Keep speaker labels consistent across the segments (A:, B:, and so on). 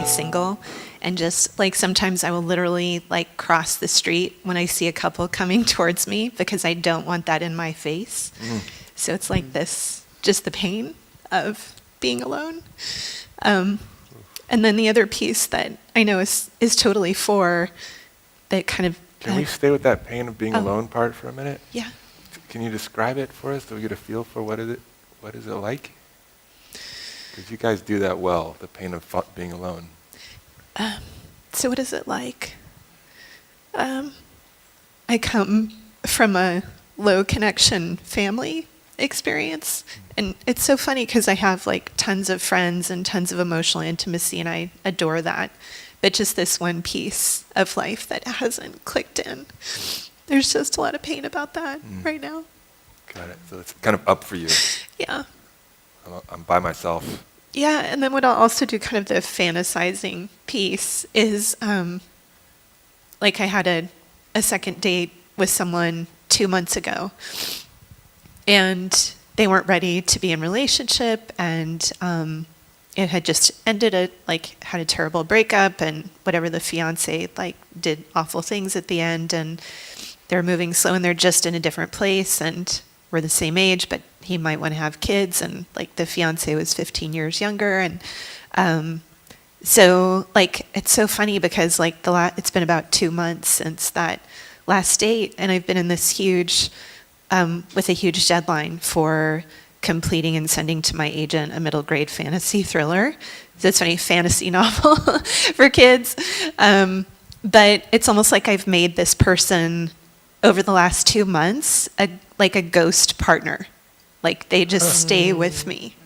A: be single, and just like sometimes I will literally like cross the street when I see a couple coming towards me because I don't want that in my face. So it's like this, just the pain of being alone. And then the other piece that I know is totally for that kind of...
B: Can we stay with that pain of being alone part for a minute?
A: Yeah.
B: Can you describe it for us so we get a feel for what is it like? Because you guys do that well, the pain of being alone.
A: So what is it like? I come from a low connection family experience. And it's so funny because I have like tons of friends and tons of emotional intimacy, and I adore that. But just this one piece of life that hasn't clicked in. There's just a lot of pain about that right now.
B: Got it. So it's kind of up for you.
A: Yeah.
B: I'm by myself.
A: Yeah, and then what I'll also do, kind of the fantasizing piece, is like I had a second date with someone 2 months ago, and they weren't ready to be in relationship, and it had just ended, had a terrible breakup, and whatever, the fiance like did awful things at the end, and they're moving slow, and they're just in a different place, and we're the same age, but he might want to have kids, and like the fiance was 15 years younger, and so like it's so funny because like it's been about 2 months since that last date, and I've been in this huge with a huge deadline for completing and sending to my agent a middle grade fantasy thriller. So it's funny, fantasy novel for kids, but it's almost like I've made this person over the last 2 months like a ghost partner. Like they just stay with me,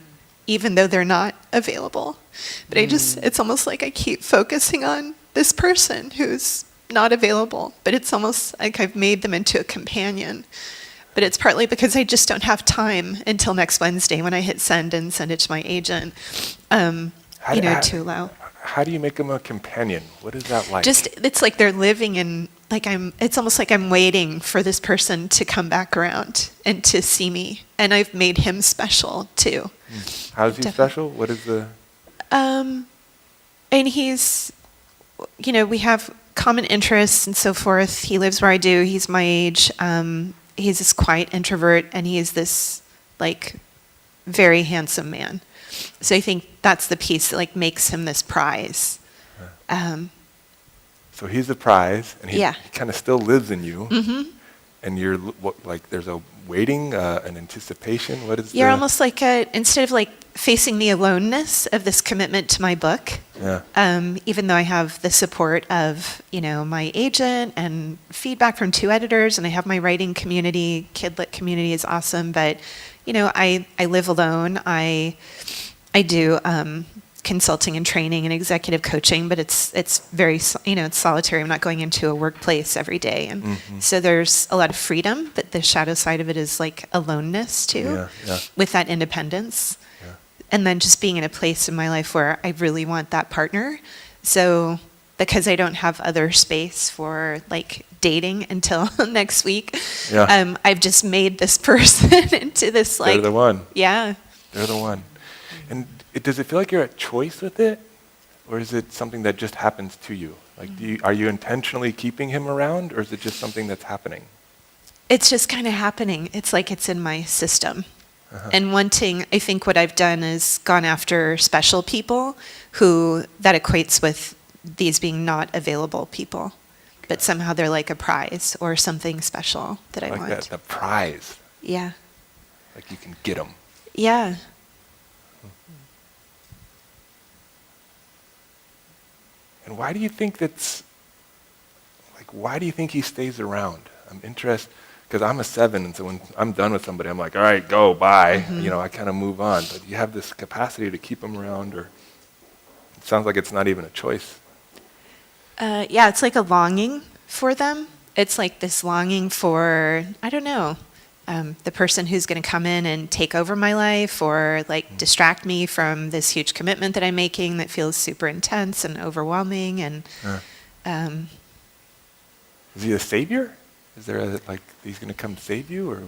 A: even though they're not available. But it's almost like I keep focusing on this person who's not available, but it's almost like I've made them into a companion. But it's partly because I just don't have time until next Wednesday when I hit send and send it to my agent, to allow.
B: How do you make them a companion? What is that like?
A: Just, it's like they're living in, it's almost like I'm waiting for this person to come back around and to see me. And I've made him special too.
B: How's he special? What is the...
A: And he's, we have common interests and so forth. He lives where I do. He's my age. He's this quiet introvert, and he is this like very handsome man. So I think that's the piece that like makes him this prize.
B: So he's the prize, and he kind of still lives in you.
A: Mm-hmm.
B: And you're like there's a waiting, an anticipation. What is?
A: You're almost like instead of like facing the aloneness of this commitment to my book.
B: Yeah.
A: Even though I have the support of my agent and feedback from 2 editors, and I have my writing community, Kidlit community is awesome. But I live alone. I do consulting and training and executive coaching, but it's very it's solitary. I'm not going into a workplace every day, and so there's a lot of freedom, but the shadow side of it is like aloneness too, with that independence, and then just being in a place in my life where I really want that partner. So because I don't have other space for like dating until next week, I've just made this person into this like...
B: They're the one.
A: Yeah.
B: They're the one. And does it feel like you're at choice with it? Or is it something that just happens to you? Like, are you intentionally keeping him around, or is it just something that's happening?
A: It's just kind of happening. It's like it's in my system. And I think what I've done is gone after special people that equates with these being not available people. But somehow they're like a prize or something special that I want.
B: Like that, the prize.
A: Yeah.
B: Like you can get them.
A: Yeah.
B: And why do you think why do you think he stays around? I'm interested, because I'm a 7, and so when I'm done with somebody, I'm like, all right, go, bye. I kind of move on. But you have this capacity to keep them around, or it sounds like it's not even a choice.
A: It's like a longing for them. It's like this longing for, I don't know, the person who's going to come in and take over my life, or like distract me from this huge commitment that I'm making that feels super intense and overwhelming. And
B: is he a savior? Is there he's going to come save you, or?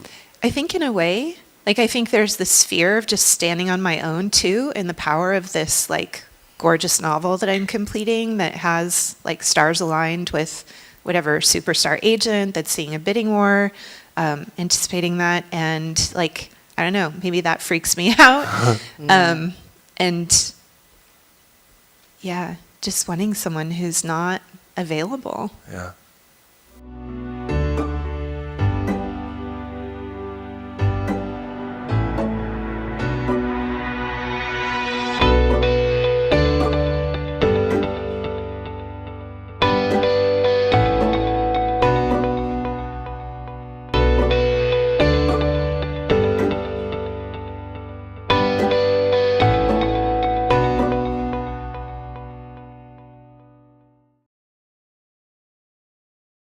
A: I think in a way, I think there's this fear of just standing on my own too, and the power of this like gorgeous novel that I'm completing that has like stars aligned with whatever superstar agent that's seeing a bidding war, anticipating that, and like, I don't know, maybe that freaks me out. And yeah, just wanting someone who's not available.
B: Yeah.